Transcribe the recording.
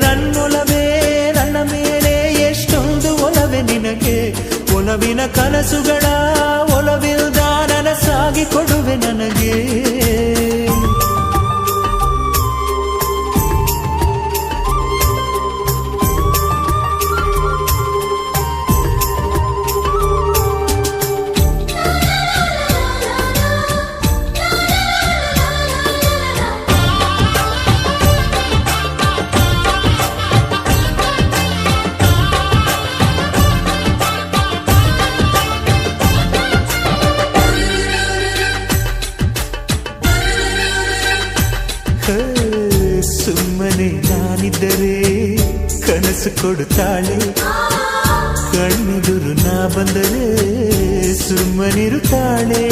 ನನ್ನೊಲವೇ ನನ್ನ ಮೇಲೆ ಎಷ್ಟೊಂದು ಒಲವೆ ನಿನಗೆ. ಒಲವಿನ ಕನಸುಗಳ ಒಲವಿಲ್ದ ನನಸಾಗಿ ಕೊಡುವೆ ನನಗೆ. ಸುಮ್ಮನೆ ನಾನಿದ್ದರೆ ಕನಸು ಕೊಡುತ್ತಾಳೆ, ಕಣ್ಣೆದುರು ನಾ ಬಂದರೆ ಸುಮ್ಮನಿರುತ್ತಾಳೆ.